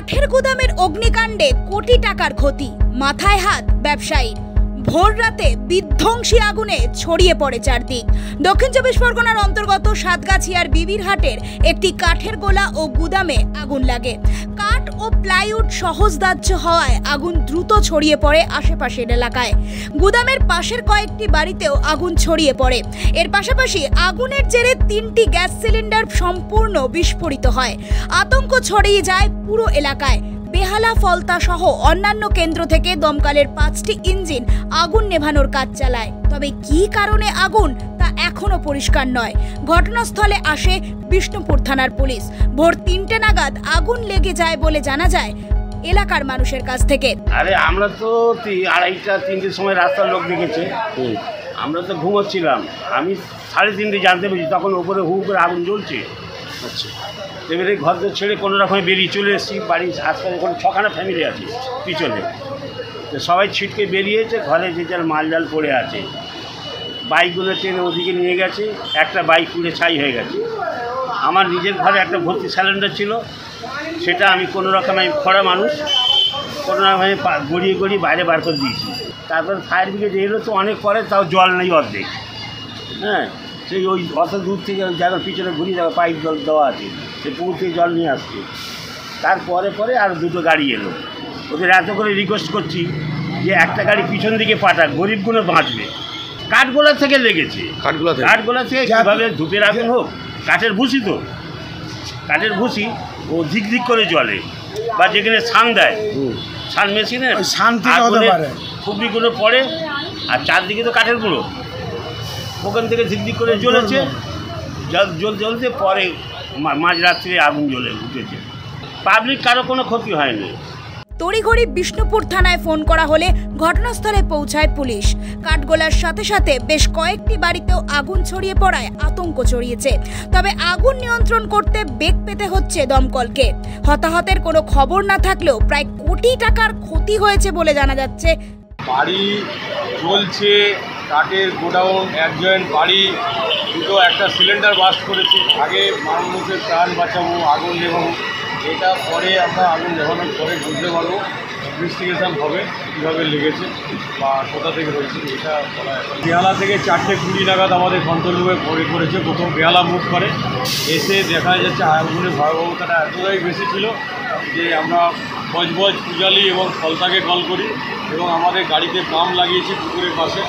কাঠের গুদামের অগ্নিকাণ্ডে কোটি টাকার ক্ষতি, মাথায় হাত ব্যবসায়ী। ভোর রাতে বিধ্বংসী আগুনে ছড়িয়ে পড়ে চারদিক। দক্ষিণ চব্বিশ পরগনার অন্তর্গত সাতগাছিয়ার বিবিরহাটের একটি কাঠের গোলা ও গুদামে আগুন লাগে। কাঠ ও প্লাইউড সহজদাহ্য হওয়ায় আগুন দ্রুত ছড়িয়ে পড়ে আশেপাশের এলাকায়। গুদামের পাশের কয়েকটি বাড়িতেও আগুন ছড়িয়ে পড়ে। এর পাশাপাশি আগুনের জেরে 3টি গ্যাস সিলিন্ডার সম্পূর্ণ বিস্ফোরিত হয়। আতঙ্ক ছড়িয়ে যায় পুরো এলাকায়। বেহালা, ফলতা সহ অন্যান্য কেন্দ্র থেকে দমকলের 5টি ইঞ্জিন আগুন নেভানোর কাজ চালায়। তবে কী কারণে আগুন তা এখনো পরিষ্কার নয়। ঘটনাস্থলে আসে বিষ্ণুপুর থানার পুলিশ। ভোর 3টে নাগাদ আগুন লেগে যায় বলে জানা যায় এলাকার মানুষের কাছ থেকে। আরে আমরা তো 2:30 3টের সময় রাস্তার লোক দেখেছে, আমরা তো ঘুমোচ্ছিলাম। আমি 3:30 জানতে পেরেছি, তখন ওপরে হু করে আগুন জ্বলছে। আচ্ছা, এবারে ঘর ছেড়ে কোনো রকমে বেরিয়ে চলে এসেছি। বাড়ির আশপাশে কোনো 6খানা ফ্যামিলি আছে পিছনে, তো সবাই ছিটকে বেরিয়েছে। ঘরে যে যার মাল জাল পড়ে আছে। বাইকগুলো ট্রেনে ওদিকে নিয়ে গেছে, একটা বাইক পুড়ে ছাই হয়ে গেছে। আমার নিজের ঘরে একটা ভর্তি সিলিন্ডার ছিল, সেটা আমি কোনো রকমে, খরা মানুষ, কোনো রকমে গড়িয়ে গড়িয়ে বাইরে বার করে দিয়েছি। তারপর ফায়ার ব্রিগেড এলো তো অনেক পরে, তাও জল নেই অর্ধেক। হ্যাঁ, সেই ওই অত দূর থেকে জায়গার পিছনে ঘুরিয়ে যাওয়া পাইপ জল দেওয়া আছে, সে পুকুর থেকে জল নিয়ে আসছে। তারপরে পরে আর 2টো গাড়ি এলো। ওদের এত করে রিকোয়েস্ট করছি যে একটা গাড়ি পিছন দিকে পাঠাক, গরিবগুলো বাঁচবে। কাঠগোলা থেকে লেগেছে, কাঠগোলা থেকে কীভাবে ধূপের আগুন হোক। কাঠের ভুসি তো, কাঠের ভুসি ও ধিক ধিক করে জ্বলে, বা যেখানে ছান দেয়, ছান মেশিনে খুবড়িগুলো পড়ে, আর চারদিকে তো কাঠের গুঁড়ো, ওখান থেকে ধিক করে জ্বলেছে। জ্বলতে পরে মাঝরাত্রে আগুন জ্বলে উঠেছে। পাবলিক কারো কোনো ক্ষতি হয়নি। তড়িঘড়ি বিষ্ণুপুর থানায় ফোন করা হলে ঘটনাস্থলে পৌঁছায় পুলিশ। কাঠগোলার সাথে সাথে বেশ কয়েকটি বাড়িতেও আগুন ছড়িয়ে পড়ায় আতঙ্ক ছড়িয়েছে। তবে আগুন নিয়ন্ত্রণ করতে বেগ পেতে হচ্ছে দমকলকে। হতাহতের কোনো খবর না থাকলেও প্রায় কোটি টাকার ক্ষতি হয়েছে বলে জানা যাচ্ছে। বাড়ি জ্বলছে, কাঠের গোডাউন, অ্যাডজয়েন্ট বাড়ি, দুটো একটা সিলিন্ডার বাস্ট করেছে। আগে মানুষের প্রাণ বাঁচাবো, আগুন নেভাবো, এটা পরে আমরা আগুন নেভানোর পরে বুঝতে পারবো, ইনভেস্টিগেশন হবে কীভাবে লেগেছে বা কোথা থেকে হয়েছে। এটা বলা এখন বেহালা থেকে 4:20 নাগাদ আমাদের কন্ট্রোল রুমে ভরে করেছে। প্রথম বেহালা মুভ করে এসে দেখা যাচ্ছে আগুনের ভয়াবহতাটা এতটাই বেশি ছিল যে আমরা বজবজ, পূজালি এবং ফলতাকে কল করি এবং আমাদের গাড়িতে পাম্প লাগিয়েছি পুকুরের পাশে।